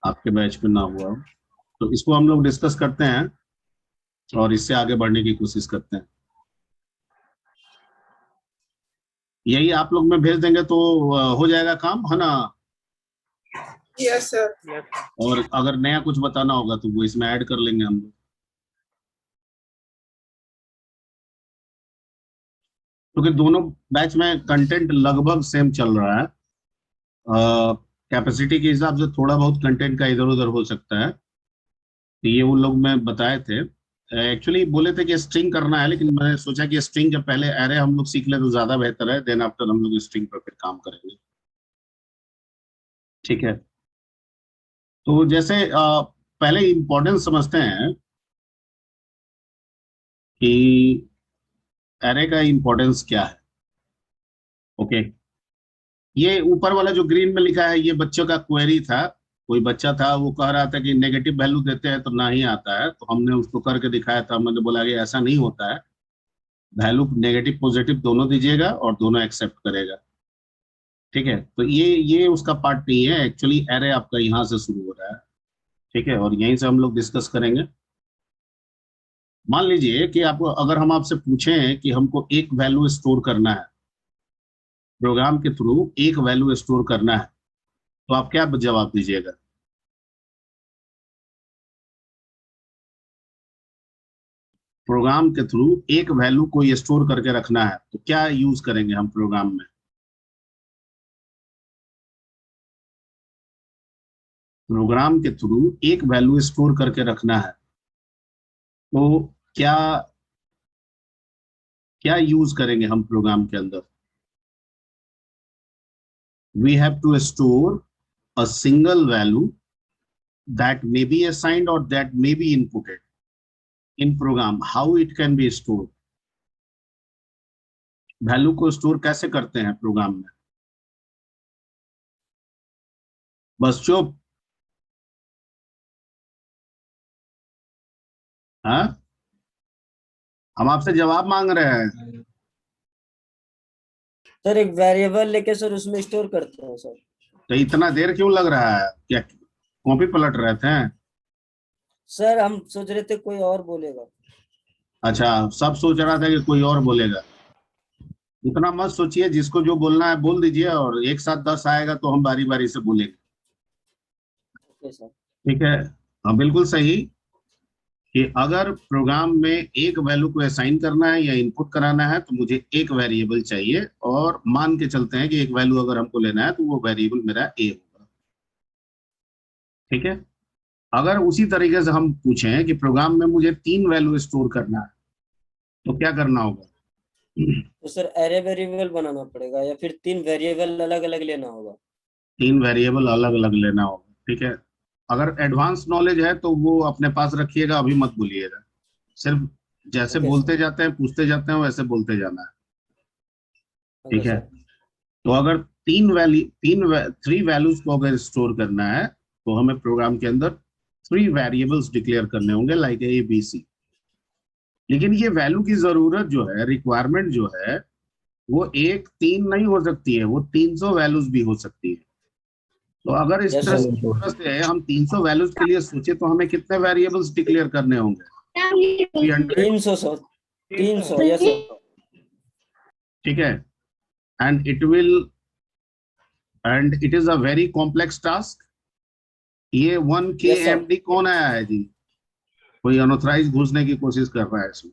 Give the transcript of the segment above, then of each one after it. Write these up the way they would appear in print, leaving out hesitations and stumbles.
आपके बैच में ना हुआ हो। तो इसको हम लोग डिस्कस करते हैं और इससे आगे बढ़ने की कोशिश करते हैं। यही आप लोग में भेज देंगे तो हो जाएगा काम, है ना। Yes sir. और अगर नया कुछ बताना होगा तो वो इसमें ऐड कर लेंगे हम लोग, क्योंकि दोनों बैच में कंटेंट लगभग सेम चल रहा है। कैपेसिटी के हिसाब से थोड़ा बहुत कंटेंट का इधर उधर हो सकता है। तो ये उन लोग में बताए थे। एक्चुअली बोले थे कि स्ट्रिंग करना है, लेकिन मैंने सोचा कि स्ट्रिंग जब पहले एरे हम लोग सीख ले तो ज्यादा बेहतर है, देन आफ्टर हम लोग स्ट्रिंग पर फिर काम करेंगे। ठीक है। तो जैसे पहले इम्पोर्टेंस समझते हैं कि एरे का इम्पोर्टेंस क्या है। ओके। ये ऊपर वाला जो ग्रीन में लिखा है ये बच्चों का क्वेरी था। कोई बच्चा था वो कह रहा था कि नेगेटिव वैल्यू देते हैं तो ना ही आता है, तो हमने उसको करके दिखाया था। मैंने बोला कि ऐसा नहीं होता है, वैल्यू नेगेटिव पॉजिटिव दोनों दीजिएगा और दोनों एक्सेप्ट करेगा। ठीक है। तो ये उसका पार्ट नहीं है एक्चुअली, एरे आपका यहाँ से शुरू हो रहा है। ठीक है। और यहीं से हम लोग डिस्कस करेंगे। मान लीजिए कि आपको, अगर हम आपसे पूछें कि हमको एक वैल्यू स्टोर करना है, प्रोग्राम के थ्रू एक वैल्यू स्टोर करना है, तो आप क्या जवाब दीजिएगा। प्रोग्राम के थ्रू एक वैल्यू को स्टोर करके रखना है तो क्या यूज करेंगे हम प्रोग्राम में। प्रोग्राम के थ्रू एक वैल्यू स्टोर करके रखना है तो क्या क्या यूज करेंगे हम प्रोग्राम के अंदर। We have to store a single value that may be assigned or that may be inputted in program. How it can be stored? Value को स्टोर कैसे करते हैं प्रोग्राम में। बस चुप। हाँ, हम आपसे जवाब मांग रहे हैं। सर एक वेरिएबल लेके सर उसमें स्टोर करते हैं सर। तो इतना देर क्यों लग रहा है, क्या कॉपी पलट रहे थे। सर हम सोच रहे थे कोई और बोलेगा। अच्छा, सब सोच रहा था कि कोई और बोलेगा। इतना मत सोचिए, जिसको जो बोलना है बोल दीजिए और एक साथ 10 आएगा तो हम बारी बारी से बोलेंगे। Okay sir. ठीक है। हाँ, बिल्कुल सही। कि अगर प्रोग्राम में एक वैल्यू को असाइन करना है या इनपुट कराना है तो मुझे एक वेरिएबल चाहिए, और मान के चलते हैं कि एक वैल्यू अगर हमको लेना है तो वो वेरिएबल मेरा ए होगा। ठीक है। अगर उसी तरीके से हम पूछें कि प्रोग्राम में मुझे 3 वैल्यू स्टोर करना है तो क्या करना होगा। तो सर एरे वेरिएबल बनाना पड़ेगा या फिर 3 वेरिएबल अलग अलग लेना होगा। 3 वेरिएबल अलग अलग लेना होगा। ठीक है। अगर एडवांस नॉलेज है तो वो अपने पास रखिएगा, अभी मत भूलिएगा। सिर्फ जैसे ओके बोलते सर। जाते हैं पूछते जाते हैं वैसे बोलते जाना है। ओके ठीक है। सर। तो अगर 3 वैल्यूज को अगर स्टोर करना है तो हमें प्रोग्राम के अंदर 3 वेरिएबल्स डिक्लेयर करने होंगे, लाइक ए बी सी। लेकिन ये वैल्यू की जरूरत जो है, रिक्वायरमेंट जो है, वो 1 3 नहीं हो सकती है, वो 300 वैल्यूज भी हो सकती है। तो अगर इस यस तरह सर। से हम 300 वैल्यूज के लिए सोचे तो हमें कितने वेरिएबल्स डिक्लेयर करने होंगे। 300। 300 सर। 300 yes sir. ठीक है। And it is a very complex task. ये 1 यस सर। KMD कौन आया है जी। कोई अनऑथराइज घुसने की कोशिश कर रहा है इसमें।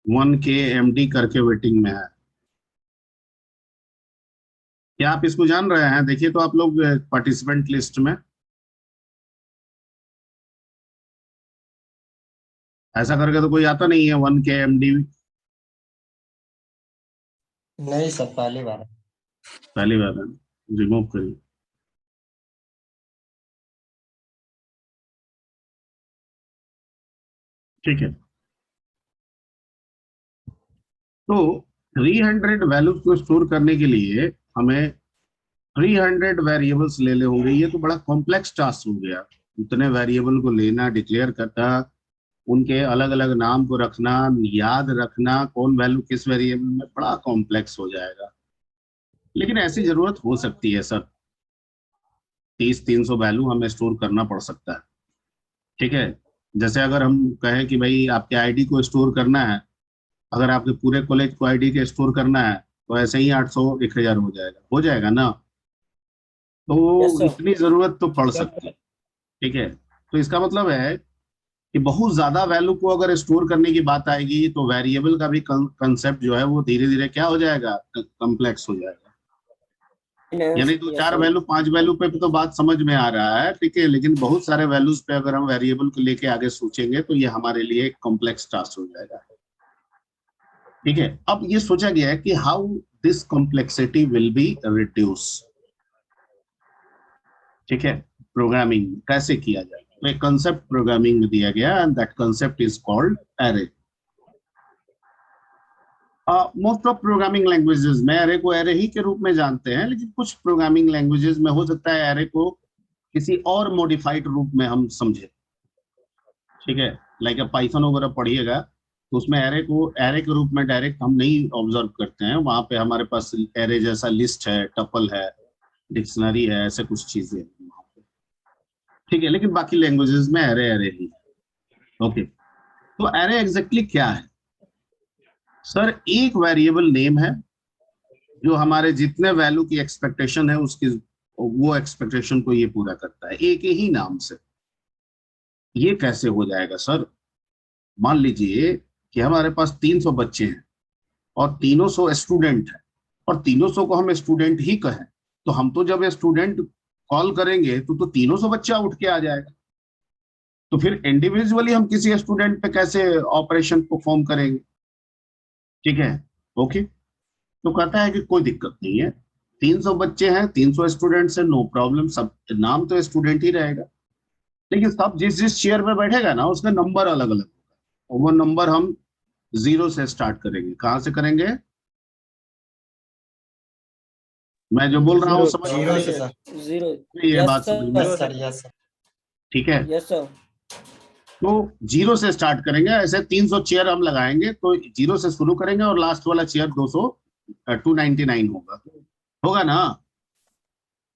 1 KMD करके वेटिंग में है। क्या आप इसको जान रहे हैं, देखिए तो आप लोग पार्टिसिपेंट लिस्ट में। ऐसा करके तो कोई आता नहीं है 1 KMD। नहीं सर पहली बार है। पहली बात है। रिमूव करिए। ठीक है। तो 300 वैल्यूज को स्टोर करने के लिए हमें 300 वेरिएबल्स ले होंगे। ये तो बड़ा कॉम्प्लेक्स टास्क हो गया, उतने वेरिएबल को लेना, डिक्लेयर करना, उनके अलग अलग नाम को रखना, याद रखना कौन वैल्यू किस वेरिएबल में, बड़ा कॉम्प्लेक्स हो जाएगा। लेकिन ऐसी जरूरत हो सकती है सर, 30-300 वैल्यू हमें स्टोर करना पड़ सकता है। ठीक है, जैसे अगर हम कहें कि भाई आपके आईडी को स्टोर करना है, अगर आपके पूरे कॉलेज को आईडी के स्टोर करना है तो ऐसे ही 800-1000 हो जाएगा ना। यस तो सर। इतनी जरूरत तो पड़ सकती है। ठीक है, तो इसका मतलब है कि बहुत ज्यादा वैल्यू को अगर स्टोर करने की बात आएगी तो वेरिएबल का भी कंसेप्ट जो है वो धीरे धीरे क्या हो जाएगा, कम्प्लेक्स हो जाएगा। यानी दो यस चार सर। वैल्यू 5 वैल्यू पे तो बात समझ में आ रहा है, ठीक है, लेकिन बहुत सारे वैल्यूज पे अगर हम वेरिएबल को लेके आगे सोचेंगे तो ये हमारे लिए एक कॉम्प्लेक्स टास्क हो जाएगा। ठीक है, अब ये सोचा गया है कि how this complexity will be reduce. ठीक है, प्रोग्रामिंग कैसे किया जाए, तो एक कंसेप्ट प्रोग्रामिंग में दिया गया and that concept is called array. Most of programming languages में एरे को एरे ही के रूप में जानते हैं, लेकिन कुछ प्रोग्रामिंग लैंग्वेजेस में हो सकता है एरे को किसी और मॉडिफाइड रूप में हम समझे। ठीक है, लाइक पाइथन वगैरह पढ़िएगा तो उसमें एरे के रूप में डायरेक्ट हम नहीं ऑब्जर्व करते हैं, वहां पे हमारे पास एरे जैसा लिस्ट है, टपल है, डिक्शनरी है, ऐसे कुछ चीजें हैं वहाँ पे। ठीक है, लेकिन बाकी लैंग्वेजेस में एरे एरे ही है। ओके, तो एरे एग्जैक्टली क्या है सर? एक वेरिएबल नेम है जो हमारे जितने वैल्यू की एक्सपेक्टेशन है उसकी वो एक्सपेक्टेशन को ये पूरा करता है एक ही नाम से। ये कैसे हो जाएगा सर? मान लीजिए कि हमारे पास 300 बच्चे हैं और 300 स्टूडेंट है, और 300 को हम स्टूडेंट ही कहें तो हम तो जब स्टूडेंट कॉल करेंगे तो 300 बच्चा उठ के आ जाएगा। तो फिर इंडिविजुअली हम किसी स्टूडेंट पे कैसे ऑपरेशन परफॉर्म करेंगे? ठीक है, ओके, तो कहता है कि कोई दिक्कत नहीं है, 300 बच्चे हैं, 300 स्टूडेंट्स है, नो प्रॉब्लम, सब नाम तो स्टूडेंट ही रहेगा, लेकिन सब जिस जिस चेयर पे बैठेगा ना उसका नंबर अलग अलग होगा, और वो नंबर हम 0 से स्टार्ट करेंगे। कहाँ से करेंगे? मैं जो बोल रहा हूँ समझ में आ जीरो रही से है? सर। जीरो। ये यस बात समझ में? Yes sir. Sir, yes sir. ठीक है, यस सर। तो 0 से स्टार्ट करेंगे, ऐसे 300 चेयर हम लगाएंगे तो 0 से शुरू करेंगे और लास्ट वाला चेयर 299 होगा, होगा ना?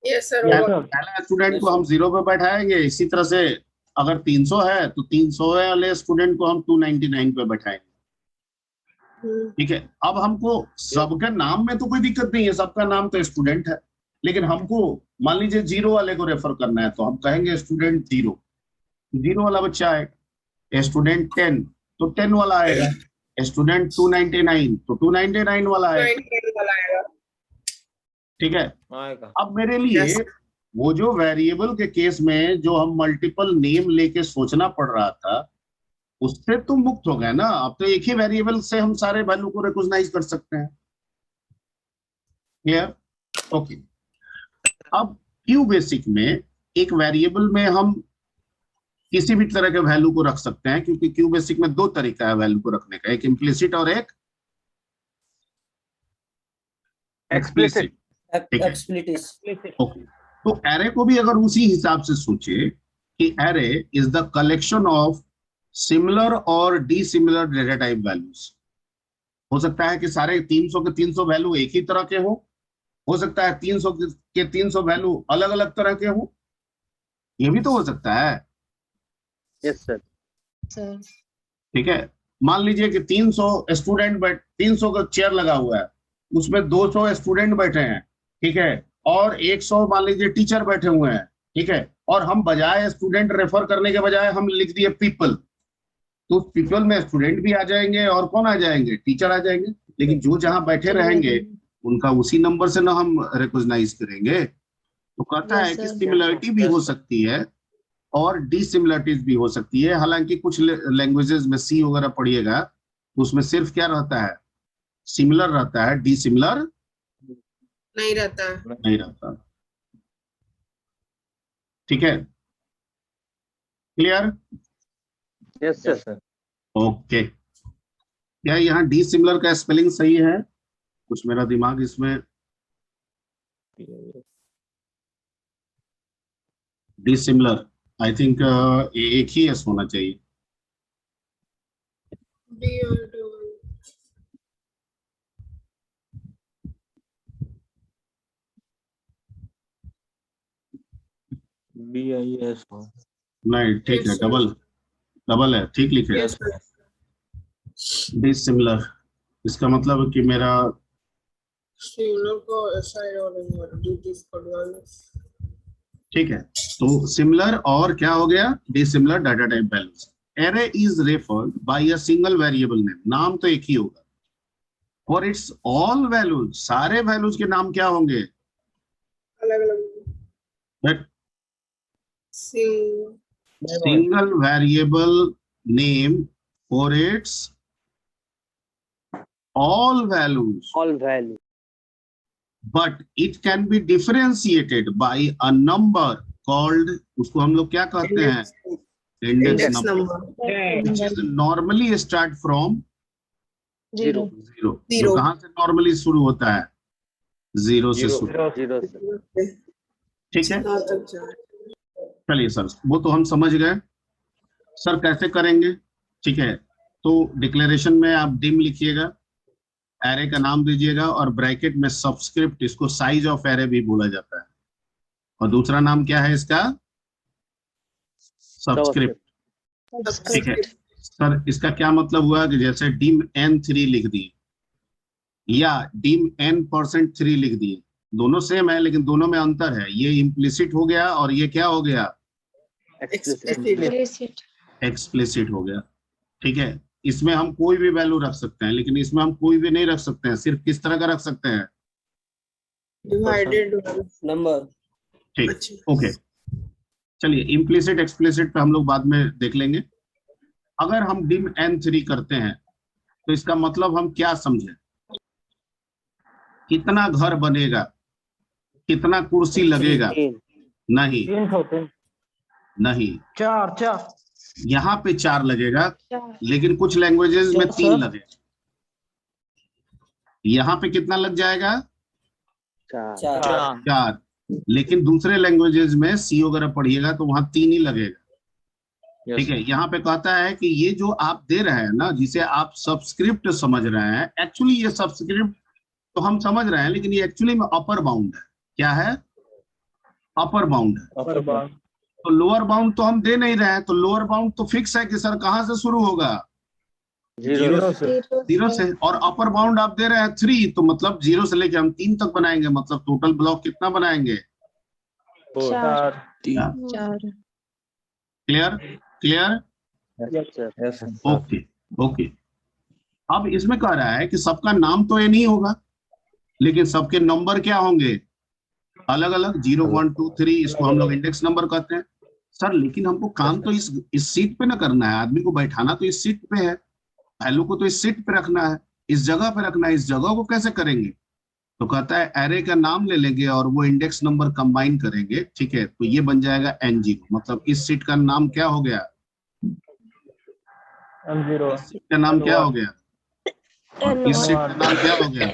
Yes, sir. या Over. पहला स्टूडेंट यस को हम सर। 0 पे बैठाएंगे, इसी तरह से अगर 300 है तो 300 वाले स्टूडेंट को हम 299 पे बैठाएंगे। ठीक है, अब हमको सबके नाम में तो कोई दिक्कत नहीं है, सबका नाम तो स्टूडेंट है, लेकिन हमको मान लीजिए 0 वाले को रेफर करना है तो हम कहेंगे स्टूडेंट 0, 0 वाला बच्चा आएगा। स्टूडेंट 10 तो 10 वाला आएगा। स्टूडेंट 299 तो 299 वाला आएगा। 9 वाला आएगा. ठीक है, आएगा। अब मेरे लिए Yes. वो जो वेरिएबल के केस में जो हम मल्टीपल नेम लेके सोचना पड़ रहा था उससे तो मुक्त हो गए ना, अब तो एक ही वेरिएबल से हम सारे वैल्यू को रिकॉग्नाइज कर सकते हैं। क्लियर? ओके, अब क्यू बेसिक में एक वेरिएबल में हम किसी भी तरह के वैल्यू को रख सकते हैं, क्योंकि क्यू बेसिक में दो तरीका है वैल्यू को रखने का, एक इम्प्लिसिट और एक एक्सप्लिसिट। ठीक है, एक्सप्लिसिट। ओके, तो एरे को भी अगर उसी हिसाब से सोचे कि array is the collection of similar और डिसिमिलर डेटा टाइप वैल्यूज। हो सकता है कि सारे 300 के 300 वैल्यू एक ही तरह के हो सकता है 300 के 300 वैल्यू अलग अलग तरह के हो, ये भी तो हो सकता है। Yes sir. सर। ठीक है, मान लीजिए कि 300 स्टूडेंट 300 का चेयर लगा हुआ है, उसमें 200 स्टूडेंट बैठे हैं, ठीक है, और 100 मान लीजिए टीचर बैठे हुए हैं। ठीक है, और हम बजाय स्टूडेंट रेफर करने के बजाय हम लिख दिए पीपल, तो पीपल में स्टूडेंट भी आ जाएंगे और कौन आ जाएंगे, टीचर आ जाएंगे, लेकिन जो जहां बैठे रहेंगे उनका उसी नंबर से ना हम रिकॉग्नाइज करेंगे। तो कहता है कि सिमिलरिटी भी हो सकती है और डिसिमिलरिटीज भी हो सकती है। हालांकि कुछ लैंग्वेजेस में सी वगैरह पढ़िएगा तो उसमें सिर्फ क्या रहता है, सिमिलर रहता है, डिसिमिलर नहीं रहता. नहीं रहता। ठीक है, क्लियर? Yes sir. ओके, क्या यहाँ डिसिमिलर का स्पेलिंग सही है? कुछ मेरा दिमाग इसमें डिसिमिलर, आई थिंक एक ही एस होना चाहिए। B or two. BIS नहीं ठीक है, Yes, sir. डबल है, ठीक लिखे। Yes, sir. डिसिमिलर, इसका मतलब है कि मेरा Similar को SI और DT for values. ठीक है। तो सिमिलर और क्या हो गया, dissimilar data type values. Array is referred by a single variable name, नाम तो एक ही होगा। और इट्स ऑल वैल्यूज, सारे वैल्यूज के नाम क्या होंगे? अलग-अलग. Sing. Single variable name for its all values, all value. but it can be differentiated by a number called, उसको हम लोग क्या कहते हैं? Index Index number, number. which is normally start from Zero. zero. Zero. तो कहाँ से normally शुरू होता है? जीरो से शुरू। Zero, sir. ठीक है, हाँ, तक जाए. चलिए सर, वो तो हम समझ गए। सर कैसे करेंगे? ठीक है, तो डिक्लेरेशन में आप डिम लिखिएगा, एरे का नाम दीजिएगा और ब्रैकेट में सबस्क्रिप्ट, इसको साइज ऑफ एरे भी बोला जाता है। और दूसरा नाम क्या है इसका? सबस्क्रिप्ट। ठीक है सर, इसका क्या मतलब हुआ कि जैसे डिम n3 लिख दिए या डिम n%3 लिख दिए, दोनों सेम है लेकिन दोनों में अंतर है। ये इम्प्लिसिट हो गया और ये क्या हो गया? Explicit. एक्सप्लिसिट हो गया। ठीक है, इसमें हम कोई भी वैल्यू रख सकते हैं, लेकिन इसमें हम कोई भी नहीं रख सकते हैं। सिर्फ किस तरह का रख सकते हैं? Divided. नंबर। ठीक, अच्छा. ओके। चलिए इम्प्लिसिट एक्सप्लिसिट पे हम लोग बाद में देख लेंगे। अगर हम डिम n3 करते हैं तो इसका मतलब हम क्या समझे? कितना घर बनेगा, कितना कुर्सी लगेगा? नहीं नहीं, चार यहाँ पे 4 लगेगा, लेकिन कुछ लैंग्वेजेस में 3 लगेगा। यहाँ पे कितना लग जाएगा? चार 4, लेकिन दूसरे लैंग्वेजेस में सी वगैरह पढ़िएगा तो वहां 3 ही लगेगा। ठीक है, यहाँ पे कहता है कि ये जो आप दे रहे हैं ना, जिसे आप सबस्क्रिप्ट समझ रहे हैं, एक्चुअली ये सबस्क्रिप्ट तो हम समझ रहे हैं, लेकिन ये एक्चुअली में अपर बाउंड है। क्या है? अपर बाउंड है। तो लोअर बाउंड तो हम दे नहीं रहे हैं, तो लोअर बाउंड तो फिक्स है कि सर कहाँ से शुरू होगा? जीरो से। और अपर बाउंड आप दे रहे हैं 3, तो मतलब 0 से लेके हम 3 तक बनाएंगे, मतलब टोटल ब्लॉक कितना बनाएंगे? 4 क्लियर क्लियर? Okay okay. अब इसमें कह रहा है कि सबका नाम तो ये नहीं होगा, लेकिन सबके नंबर क्या होंगे? अलग अलग, 0 1 2 3, इसको हम लोग इंडेक्स नंबर कहते हैं। सर लेकिन हमको काम तो इस सीट पे ना करना है, आदमी को बैठाना तो इस सीट पे है, वैल्यू को तो इस सीट पे रखना है, इस जगह पे रखना है। इस जगह को कैसे करेंगे? तो कहता है एरे का नाम ले लेंगे और वो इंडेक्स नंबर कंबाइन करेंगे। ठीक है, तो ये बन जाएगा n0, मतलब इस सीट का नाम क्या हो गया? n0। इस सीट का नाम क्या हो गया? और इस सीट का नाम क्या हो गया?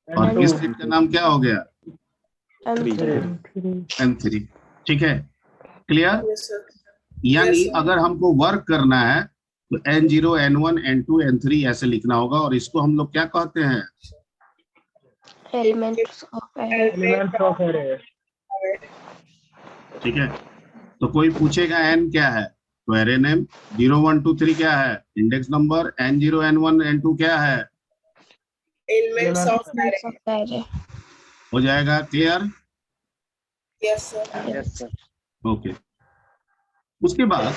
और इस सीट का नाम क्या हो गया? n3। ठीक है, क्लियर? Yes, sir. यानी Yes, sir. अगर हमको वर्क करना है तो n0 n1 n2 n3 ऐसे लिखना होगा, और इसको हम लोग क्या कहते हैं? Elements of array. ठीक है, तो कोई पूछेगा n क्या है, तो एरे नेम। 0 1 2 3 क्या है? Index number. n0 n1 n2 क्या है? Elements of array. हो जाएगा। क्लियर? Yes, sir. ओके। उसके बाद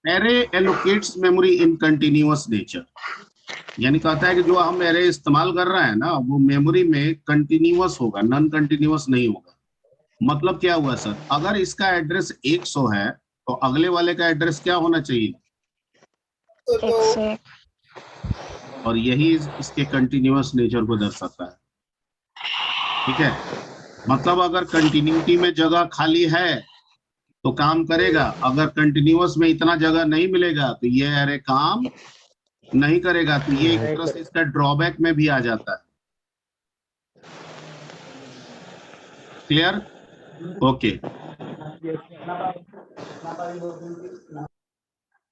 array allocates memory in continuous nature, यानी कहता है कि जो हम एरे इस्तेमाल कर रहे हैं ना, वो मेमोरी में कंटिन्यूअस होगा, नॉन कंटिन्यूअस नहीं होगा। मतलब क्या हुआ सर? अगर इसका एड्रेस 100 है तो अगले वाले का एड्रेस क्या होना चाहिए? तो और यही इसके कंटिन्यूअस नेचर को दर्शाता है। ठीक है, मतलब अगर कंटिन्यूटी में जगह खाली है तो काम करेगा, अगर कंटिन्यूअस में इतना जगह नहीं मिलेगा तो ये एरे काम नहीं करेगा। तो ये एक तरह से इसका ड्रॉबैक में भी आ जाता है। क्लियर? ओके।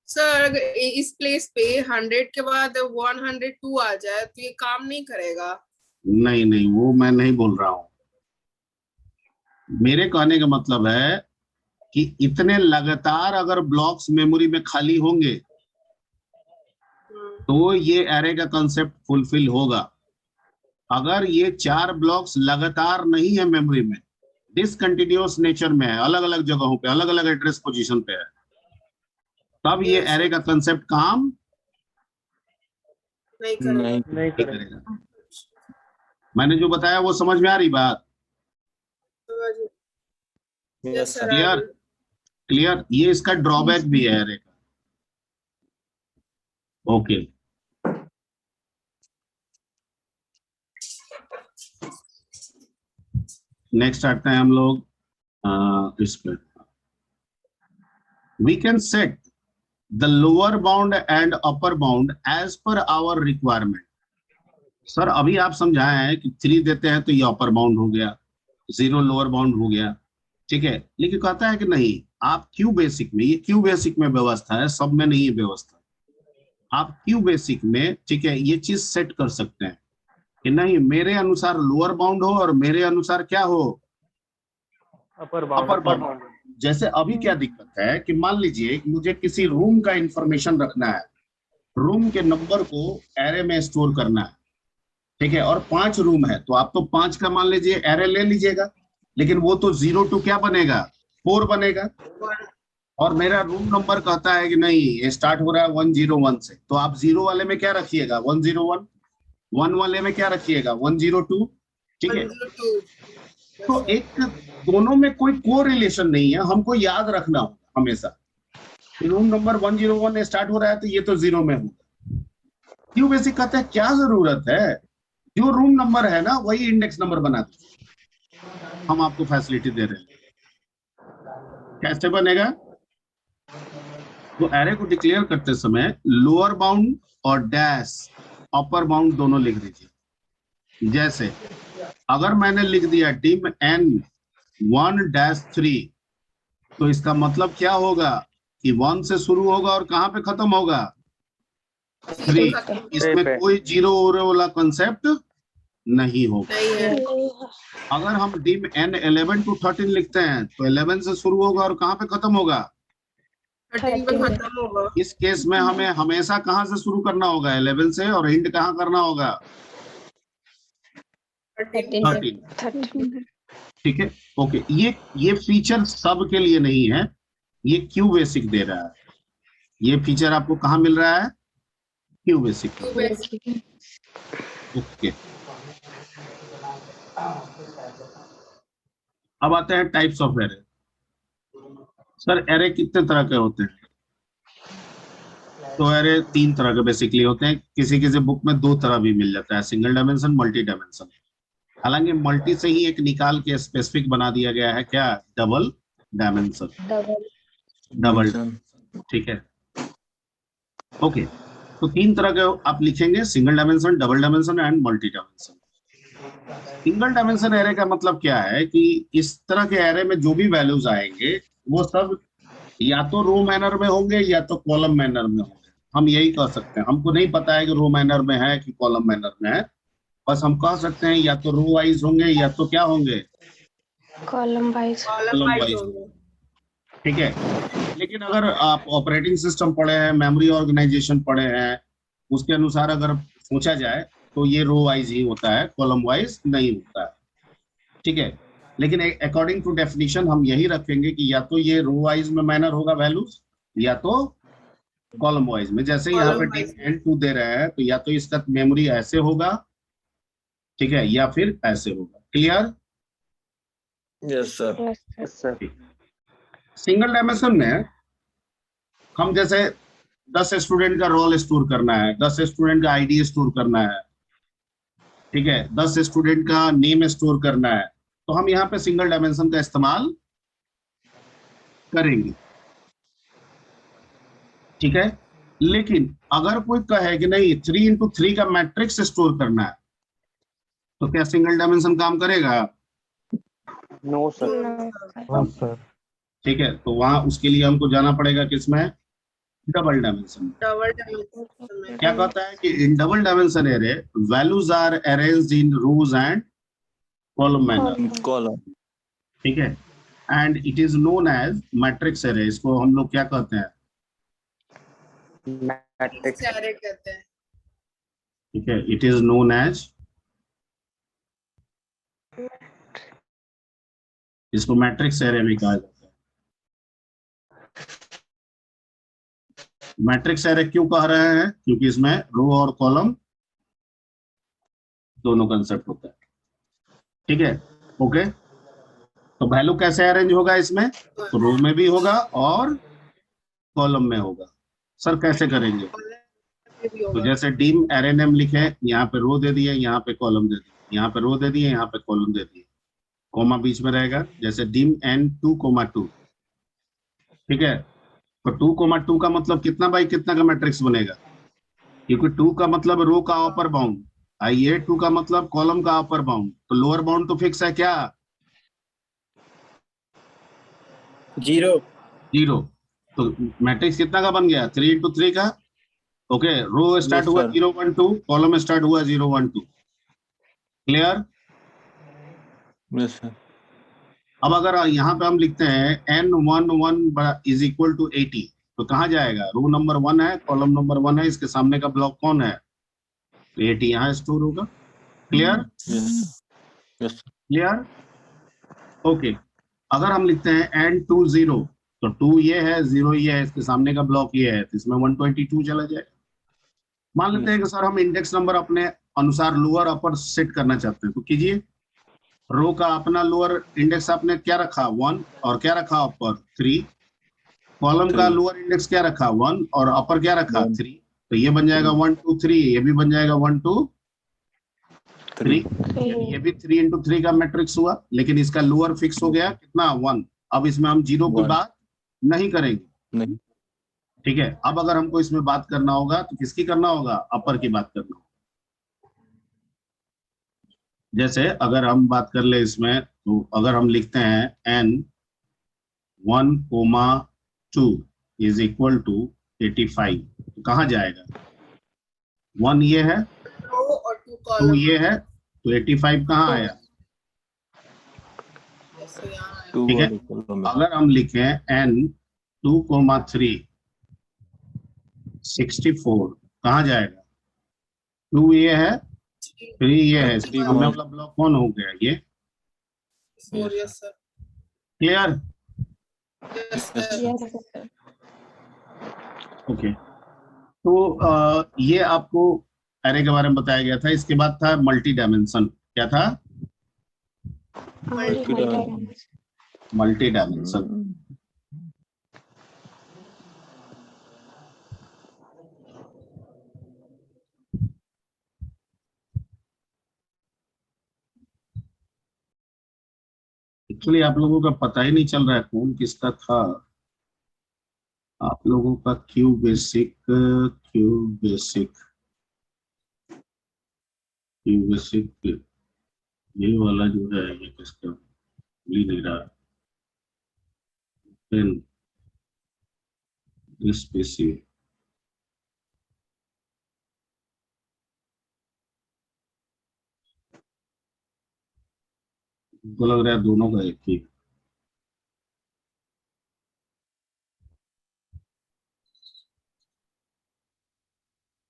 सर अगर इस प्लेस पे 100 के बाद 102 आ जाए तो ये काम नहीं करेगा। नहीं नहीं, वो मैं नहीं बोल रहा हूँ। मेरे कहने का मतलब है कि इतने लगातार अगर ब्लॉक्स मेमोरी में खाली होंगे तो ये एरे का कंसेप्ट फुलफिल होगा। अगर ये 4 ब्लॉक्स लगातार नहीं है मेमोरी में, डिसकंटिन्यूअस नेचर में है, अलग अलग जगहों पे अलग अलग एड्रेस पोजीशन पे है, तब ये Yes, एरे का कंसेप्ट काम नहीं करेगा। नहीं नहीं नहीं करेगा। करेगा। मैंने जो बताया वो समझ में आ रही बात? Yes sir. क्लियर? क्लियर? ये इसका ड्रॉबैक भी है एरे का। ओके, नेक्स्ट आते हैं हम लोग इस पे। We can set the lower bound and upper bound as per our requirement. Sir अभी आप समझाए हैं कि 3 देते हैं तो ये अपर बाउंड हो गया, 0 लोअर बाउंड हो गया, ठीक है। लेकिन कहता है कि नहीं, आप क्यू बेसिक में, ये क्यू बेसिक में व्यवस्था है, सब में नहीं है व्यवस्था। आप क्यू बेसिक में, ठीक है, ये चीज सेट कर सकते हैं कि नहीं मेरे अनुसार लोअर बाउंड हो और मेरे अनुसार क्या हो, अपर अपर बाउंड। बाउंड। जैसे अभी क्या दिक्कत है कि मान लीजिए मुझे किसी रूम का इंफॉर्मेशन रखना है, रूम के नंबर को एरे में स्टोर करना है, ठीक है, और 5 रूम है तो आप तो 5 का मान लीजिए एरे ले लीजिएगा, लेकिन वो तो 0 to क्या बनेगा, 4 बनेगा। और मेरा रूम नंबर कहता है कि नहीं ये स्टार्ट हो रहा है 101 से, तो आप 0 वाले में क्या रखिएगा, 101, 1 वाले में क्या रखिएगा, 102, ठीक है। 102। तो एक दोनों में कोई कोरिलेशन नहीं है, हमको याद रखना होगा हमेशा। रूम नंबर 101 स्टार्ट हो रहा है तो ये तो 0 में होगा। क्यों बेसिक कहते हैं क्या जरूरत है, जो रूम नंबर है ना वही इंडेक्स नंबर बना दीजिए, हम आपको फैसिलिटी दे रहे हैं। कैसे बनेगा? तो एरे को डिक्लेयर करते समय लोअर बाउंड और डैश अपर बाउंड दोनों लिख दीजिए। जैसे अगर मैंने लिख दिया dim n1-3, तो इसका मतलब क्या होगा कि 1 से शुरू होगा और कहां पे खत्म होगा, 3। इसमें कोई 0 वाला कंसेप्ट नहीं होगा। नहीं है। अगर हम dim n11 to 13 लिखते हैं तो 11 से शुरू होगा और कहां पे खत्म होगा, 13 पे खत्म होगा। इस केस में हमें हमेशा कहां से शुरू करना होगा, 11 से, और एंड कहां करना होगा, 13। ठीक है, ओके। ये फीचर सब के लिए नहीं है, ये क्यू बेसिक दे रहा है। ये फीचर आपको कहां मिल रहा है, क्यू बेसिक। ओके, अब आते हैं types of array. Sir array कितने तरह के होते हैं? तो एरे 3 तरह के बेसिकली होते हैं। किसी किसी बुक में 2 तरह भी मिल जाता है, सिंगल डायमेंशन, मल्टी डायमेंशन। हालांकि मल्टी से ही एक निकाल के स्पेसिफिक बना दिया गया है, क्या, डबल डायमेंशन। डबल, ठीक है, ओके। तो 3 तरह के आप लिखेंगे, single dimension, double dimension and multi dimension. Single dimension array का मतलब क्या है कि इस तरह के एरे में जो भी वैल्यूज आएंगे वो सब या तो रो मैनर में होंगे या तो कॉलम मैनर में होंगे। हम यही कह सकते हैं, हमको नहीं पता है कि रो मैनर में है कि कॉलम मैनर में है, बस हम कह सकते हैं या तो रो वाइज होंगे या तो क्या होंगे, कॉलम वाइज। होंगे। ठीक है। लेकिन अगर आप ऑपरेटिंग सिस्टम पढ़े हैं, मेमोरी ऑर्गेनाइजेशन पढ़े हैं, उसके अनुसार अगर सोचा जाए तो ये रो वाइज ही होता है, कॉलम वाइज नहीं होता है, ठीक है। लेकिन अकॉर्डिंग टू डेफिनेशन हम यही रखेंगे कि या तो ये रो वाइज में मैनर होगा वैल्यूज या तो कॉलम वाइज में। जैसे यहाँ पे n2 दे रहे हैं तो या तो इसका मेमोरी ऐसे होगा, ठीक है, या फिर ऐसे होगा। Clear? Yes sir. Single dimension में हम जैसे 10 स्टूडेंट का रोल स्टोर करना है, 10 स्टूडेंट का आईडी स्टोर करना है, ठीक है, 10 स्टूडेंट का नेम स्टोर करना है, तो हम यहाँ पे सिंगल डायमेंशन का इस्तेमाल करेंगे, ठीक है। लेकिन अगर कोई कहे कि नहीं 3x3 का मैट्रिक्स स्टोर करना है, तो क्या सिंगल डायमेंशन काम करेगा? No sir. हाँ सर। ठीक है, तो वहां उसके लिए हमको जाना पड़ेगा किसमें, डबल डायमेंशन। डबल डायमेंशन में क्या कहता है कि in double dimension array values are arranged in rows and column manner, column. ठीक है, and it is known as matrix array. इसको हम लोग क्या कहते हैं? मैट्रिक्स। एरे कहते हैं। ठीक है, इट इज नोन एज, इसको मैट्रिक्स एरे भी कहा जाता है। मैट्रिक्स एरे क्यों कह रहे हैं? क्योंकि इसमें रो और कॉलम दोनों कंसेप्ट होता है, ठीक है। ओके, तो वैल्यू कैसे अरेंज होगा इसमें? तो रो में भी होगा और कॉलम में होगा। सर कैसे करेंगे? भी तो होगा। जैसे डीम एरे नेम लिखे, यहाँ पे रो दे दिए, यहाँ पे कॉलम दे दिए, यहाँ पे रो दे दिए, यहाँ पे कॉलम दे दिए, कोमा बीच में रहेगा, जैसे डीम एन 2,2, ठीक है। तो 2,2 का मतलब कितना बाई कितना का मैट्रिक्स बनेगा? क्योंकि 2 का मतलब रो का अपर बाउंड, आइए 2 का मतलब कॉलम का अपर बाउंड, तो लोअर बाउंड तो फिक्स है क्या? 0। 0। तो मैट्रिक्स कितना का बन गया? 3 into 3 का। ओके, रो स्टार्ट Yes, हुआ sir. 0 1 2, कॉलम स्टार्ट हुआ 0 1 2। क्लियर? Yes sir. अब अगर यहाँ पे हम लिखते हैं n11 इज इक्वल टू 80, तो कहाँ जाएगा? रो नंबर 1 है, कॉलम नंबर 1 है, इसके सामने का ब्लॉक कौन है? तो 80 यहाँ स्टोर होगा। क्लियर? यस। क्लियर? ओके, अगर हम लिखते हैं n20, तो 2 ये है, 0 ये है, इसके सामने का ब्लॉक ये है, तो इसमें 122 चला जाएगा। मान लेते हैं कि सर हम इंडेक्स नंबर अपने अनुसार लोअर अपर सेट करना चाहते हैं, तो कीजिए। रो का अपना लोअर इंडेक्स आपने क्या रखा? 1, और क्या रखा अपर? 3। कॉलम का 3। लोअर इंडेक्स क्या रखा? 1, और अपर क्या रखा? 1, 3। तो ये बन जाएगा 1 2 3, ये भी बन जाएगा 1 2 3, 3। ये भी 3 into 3 का मैट्रिक्स हुआ, लेकिन इसका लोअर फिक्स हो गया कितना? 1। अब इसमें हम 0 की 1 बात नहीं करेंगे, नहीं। ठीक है। अब अगर हमको इसमें बात करना होगा तो किसकी करना होगा? अपर की बात करना होगा। जैसे अगर हम बात कर ले इसमें, तो अगर हम लिखते हैं n1,2 इज इक्वल टू 85, तो कहाँ जाएगा? 1 ये है, रो और 2 2 कॉलम। ये है, तो 85 कहाँ आया? जैसे यहाँ है। 2 ठीक है। वाले कॉलम में। अगर हम लिखें n2,3 64, कहाँ जाएगा? 2 ये है, 3 ये है, इसके 3 सामने वहाँ। वाला ब्लॉक कौन हो गया? ये। 4। Yes sir. Clear? Yes Yes, sir. Yes, sir. Okay, तो ये आपको एरे के बारे में बताया गया था। इसके बाद था मल्टी डायमेंशन। क्या था? Multi-dimensional. Multi dimension. एक्चुअली आप लोगों का पता ही नहीं चल रहा है कौन किसका था। आप लोगों का क्यू बेसिक, ये वाला जो है, ये किसका मिल नहीं रहा। देन दिस पीसी, तो लग रहा है दोनों का एक ही।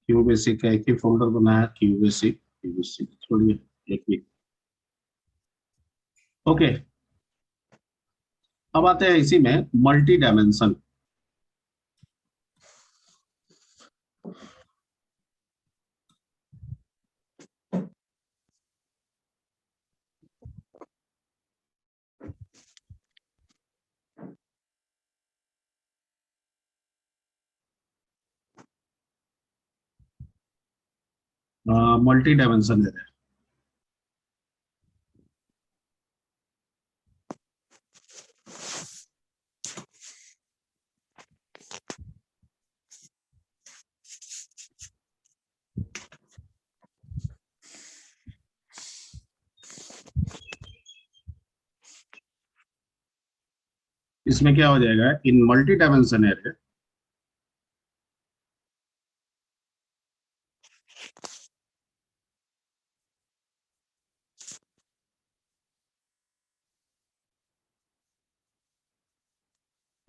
क्यू बेसिक का एक ही फोल्डर बना है, क्यू बेसिक छोड़िए, एक ही। ओके, अब आते हैं इसी में मल्टी डायमेंशन। मल्टी डायमेंशन है। इसमें क्या हो जाएगा? In multi dimension array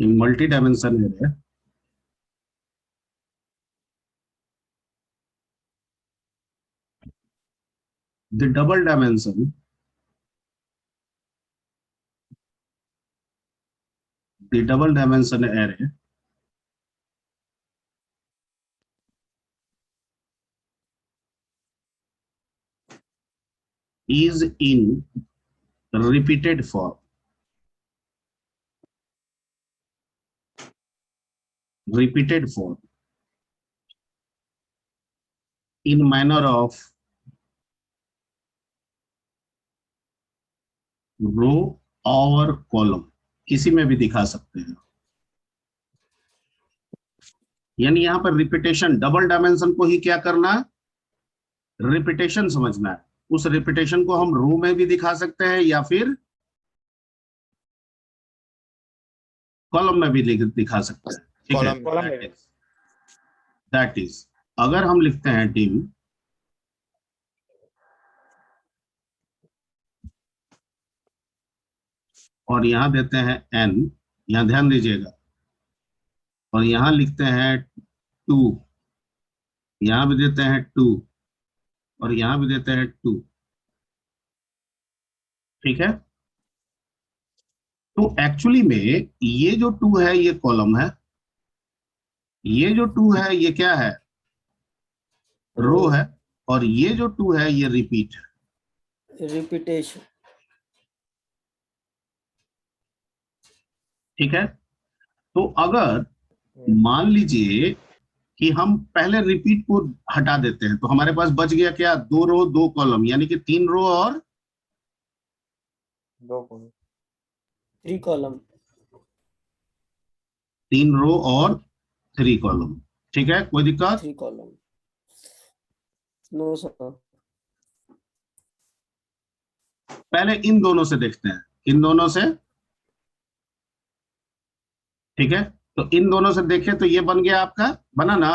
in multi-dimension array, the double dimension array is in repeated form. Repeated form in manner of रो और कॉलम, किसी में भी दिखा सकते हैं। यानी यहां पर रिपीटेशन, डबल डायमेंशन को ही क्या करना, रिपीटेशन समझना है। उस रिपीटेशन को हम रो में भी दिखा सकते हैं या फिर कॉलम में भी दिखा सकते हैं। ठीक है, दैट इज अगर हम लिखते हैं डिम और यहां देते हैं n, यहां ध्यान दीजिएगा, और यहां लिखते हैं 2, यहां भी देते हैं 2 और यहां भी देते हैं 2। ठीक है, तो एक्चुअली में ये जो 2 है ये कॉलम है, ये जो 2 है ये क्या है, रो है, और ये जो 2 है ये रिपीट है, रिपीटेशन। ठीक है, तो अगर मान लीजिए कि हम पहले रिपीट को हटा देते हैं तो हमारे पास बच गया क्या, 2 रो 2 कॉलम, यानी कि 3 रो और 3 कॉलम। 3 रो और 3 कॉलम। ठीक है, कोई दिक्कत? 3 कॉलम। No sir. पहले इन दोनों से देखते हैं, इन दोनों से। ठीक है, तो इन दोनों से देखें तो ये बन गया आपका, बना ना।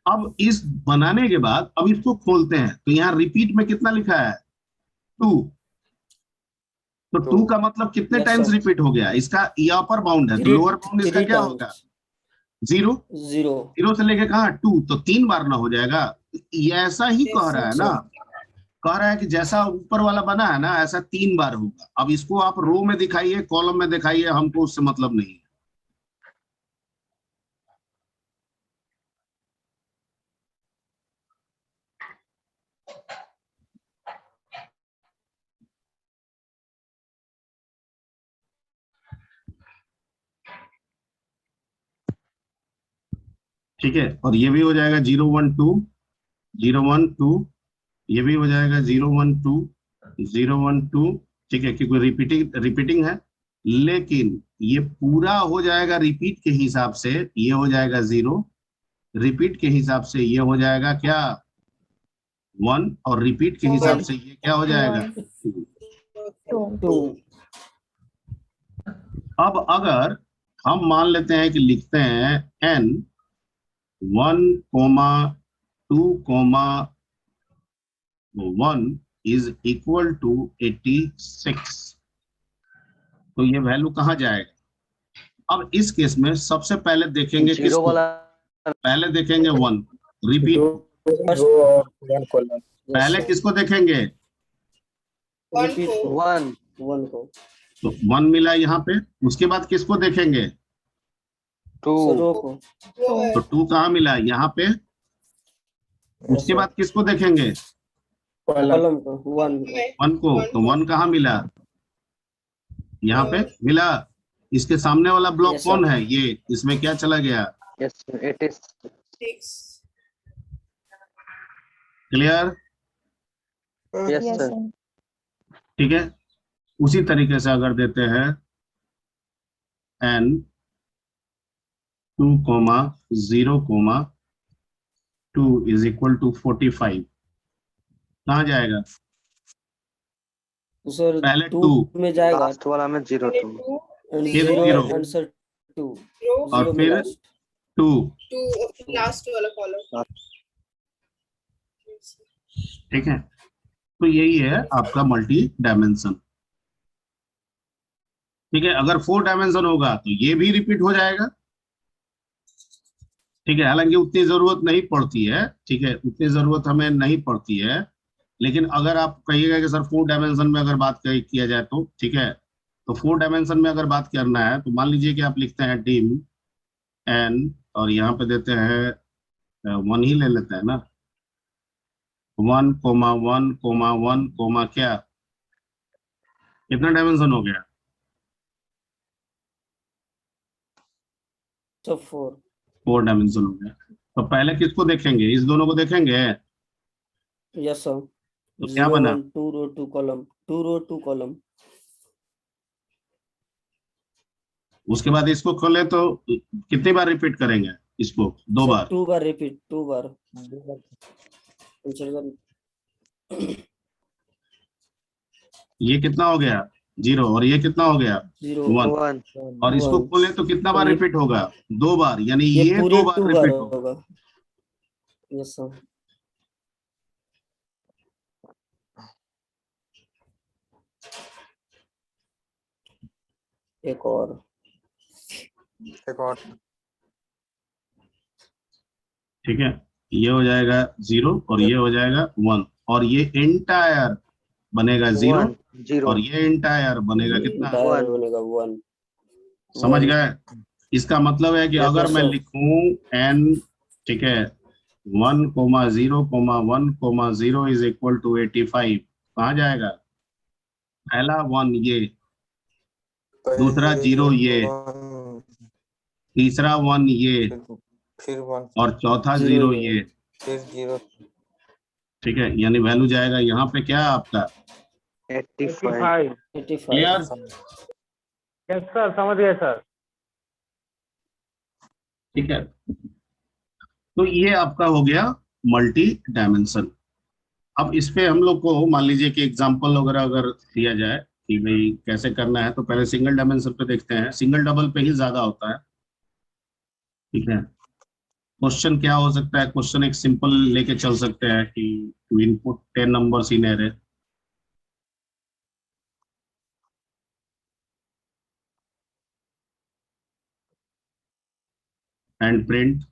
अब इस बनाने के बाद अब इसको खोलते हैं तो यहाँ रिपीट में कितना लिखा है, 2। तो 2 का मतलब कितने Yes, टाइम्स sir. रिपीट हो गया, इसका ये अपर बाउंड है, तो लोअर बाउंड इसका क्या होगा, 0। 0 से लेके कहा 2, तो 3 बार ना हो जाएगा। ये ऐसा ही कह रहा है ना, कह रहा है कि जैसा ऊपर वाला बना है ना ऐसा 3 बार होगा। अब इसको आप रो में दिखाइए, कॉलम में दिखाइए, हमको उससे मतलब नहीं है। ठीक है, और ये भी हो जाएगा 0 1 2 0 1 2, ये भी हो जाएगा 0 1 2 0 1 2। ठीक है, क्योंकि रिपीटिंग है, लेकिन ये पूरा हो जाएगा रिपीट के हिसाब से, ये हो जाएगा 0, रिपीट के हिसाब से ये हो जाएगा क्या, 1, और रिपीट के हिसाब से ये क्या हो जाएगा, 2। अब अगर हम मान लेते हैं कि लिखते हैं n 1, 2, 1 इज इक्वल टू 86, तो ये वैल्यू कहाँ जाएगा। अब इस केस में सबसे पहले देखेंगे किसको, पहले देखेंगे 1, रिपीट, पहले किसको देखेंगे, 1 को। तो 1 मिला यहाँ पे, उसके बाद किसको देखेंगे, 2 को। तो 2 कहाँ मिला, यहाँ पे, उसके बाद किसको देखेंगे, कॉलम को। 1 को, तो 1 कहाँ मिला, यहाँ पे मिला। इसके सामने वाला ब्लॉक Yes, कौन sir. है, ये, इसमें क्या चला गया, क्लियर। Yes, sir. ठीक है, उसी तरीके से अगर देते हैं n 2, 0, 2 इज इक्वल टू 45, कहाँ जाएगा, तो सर पहले 2 2, में जाएगा, लास्ट वाला में 0 2 फिर 0 zero. आंसर 2 और फिर 2। 2 लास्ट वाला कॉलम। ठीक है, तो यही है आपका मल्टी डायमेंशन। ठीक है, अगर 4 डायमेंशन होगा तो ये भी रिपीट हो जाएगा। ठीक है, हालांकि उतनी जरूरत नहीं पड़ती है, ठीक है, उतनी जरूरत हमें नहीं पड़ती है, लेकिन अगर आप कहिएगा कि सर 4 डायमेंशन में अगर बात किया जाए तो ठीक है, तो 4 डायमेंशन में अगर बात करना है तो मान लीजिए कि आप लिखते हैं डिम एन, और यहाँ पे देते हैं 1 ही ले लेते हैं ना, 1,1,1,1, क्या, कितना डायमेंशन हो गया? तो 4। 4 डायमेंशन हो गया। तो पहले किसको देखेंगे? इस दोनों को देखेंगे। Yes sir. तो क्या बना? 2 रो 2 कॉलम, 2 रो 2 कॉलम। उसके बाद इसको खोले तो कितनी बार रिपीट करेंगे इसको? 2 बार। 2 बार रिपीट, 2 बार। ये कितना हो गया? 0, और ये कितना हो गया? 0 1। और इसको खोले तो कितना बार और ये- रिपीट होगा? 2 बार, यानी ये ये पूरे 2 बार 2 बार रिपीट होगा। होगा। Yes sir. एक और ठीक है, ये हो जाएगा 0 और ये हो जाएगा 1, और ये एंटायर बनेगा 0 और ये एंटायर बनेगा कितना? डायर बनेगा 1। समझ गए? इसका मतलब है कि अगर मैं sir. लिखूं n, ठीक है, 1,0,1,0 इज इक्वल टू 85, कहाँ जाएगा? पहला 1 ये, दूसरा 0 ये, तीसरा 1 ये, फिर 1, और चौथा 0 ये। फिर 0। ठीक है, यानी वैल्यू जाएगा यहाँ पे क्या आपका? 85। 85। क्लियर? यस सर, समझ गए सर। ठीक है, तो ये आपका हो गया मल्टी डायमेंशन। अब इस पे हम लोग को मान लीजिए कि एग्जांपल वगैरह अगर दिया जाए कि भाई कैसे करना है, तो पहले सिंगल डायमेंशन पे देखते हैं। सिंगल डबल पे ही ज्यादा होता है। ठीक है, क्वेश्चन क्या हो सकता है? क्वेश्चन एक सिंपल लेके चल सकते हैं कि to input 10 numbers in array, and print.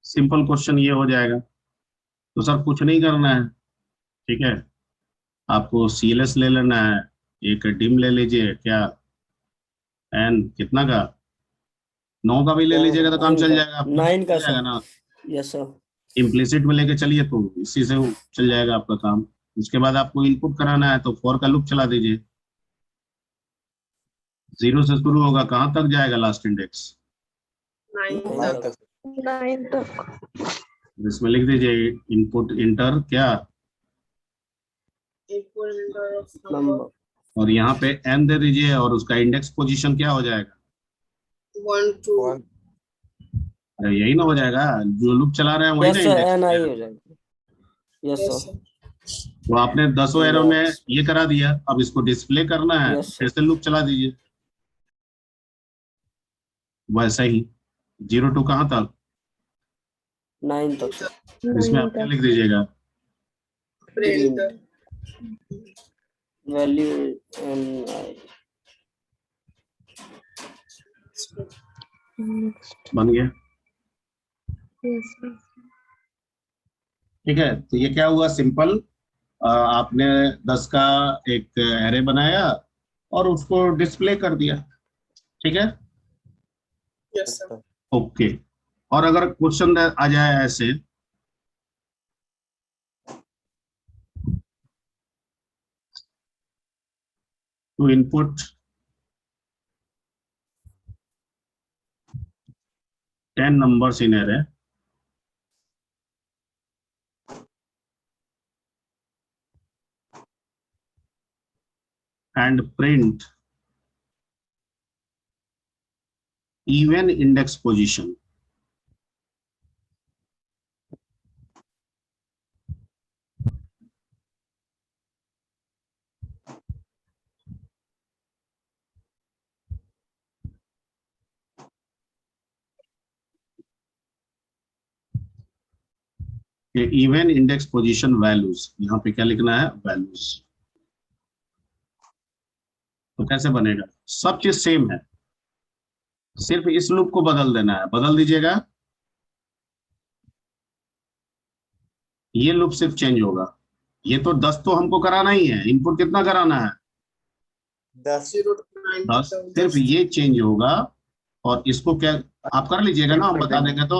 Simple question ये हो जाएगा। तो सर कुछ नहीं करना है, ठीक है, आपको सीएलएस ले लेना है, एक डिम ले लीजिए, क्या, एन कितना का, 9 का भी ले लीजिएगा तो काम चल जाएगा आपका, 9 का चल जाएगा ना। Yes sir. इम्प्लिसिट में लेके चलिए तो इसी से चल जाएगा आपका काम। उसके बाद आपको इनपुट कराना है तो 4 का लूप चला दीजिए। 0 से शुरू होगा, कहाँ तक जाएगा लास्ट इंडेक्स? 9 तक। 9 तक। इसमें लिख दीजिए इनपुट इंटर क्या, नंबर और यहाँ पे n दे दीजिए, और उसका इंडेक्स पोजीशन क्या हो जाएगा? 1 2। अरे यही ना हो जाएगा, जो लूप चला रहे हैं वही ना यस सर, इंडेक्स एन आई हो हो जाएगा। Yes sir. तो आपने 10 एरो में ये करा दिया, अब इसको डिस्प्ले करना है तो Yes, फिर से लूप चला दीजिए वैसा ही। 0 to कहाँ तक? 9 तक। इसमें आप क्या लिख दीजिएगा? प्रिंट वैल्यू एन आई। बन गया। Yes, yes. ठीक है, तो ये क्या हुआ? सिंपल, आपने 10 का एक एरे बनाया और उसको डिस्प्ले कर दिया। ठीक है, यस सर। ओके। और अगर क्वेश्चन आ जाए ऐसे, to input 10 numbers in array and print even index position. Even index position values, यहाँ पे क्या लिखना है? वैल्यूज। तो कैसे बनेगा? सब चीज सेम है, सिर्फ इस लूप को बदल देना है। बदल दीजिएगा, ये लूप सिर्फ चेंज होगा। ये तो 10 तो हमको कराना ही है, इनपुट कितना कराना है? 10 0 to 9 10। सिर्फ ये चेंज होगा, और इसको क्या आप कर लीजिएगा ना, हम बता देंगे। तो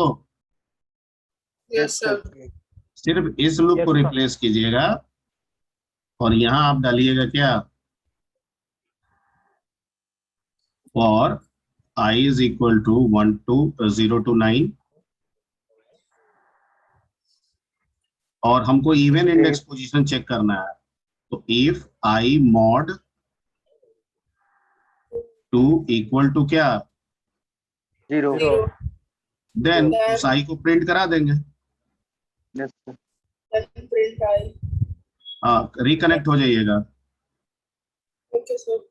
यस सर। सिर्फ इस लूप को Yes, sir. रिप्लेस कीजिएगा, और यहां आप डालिएगा क्या? For I is equal to 0 to 9, और हमको इवन इंडेक्स पोजीशन चेक करना है। तो if I mod 2 equal to क्या? 0. देन उस I को प्रिंट करा देंगे। Yes, sir. Print I. हाँ, रिकनेक्ट हो जाइएगा। Okay sir.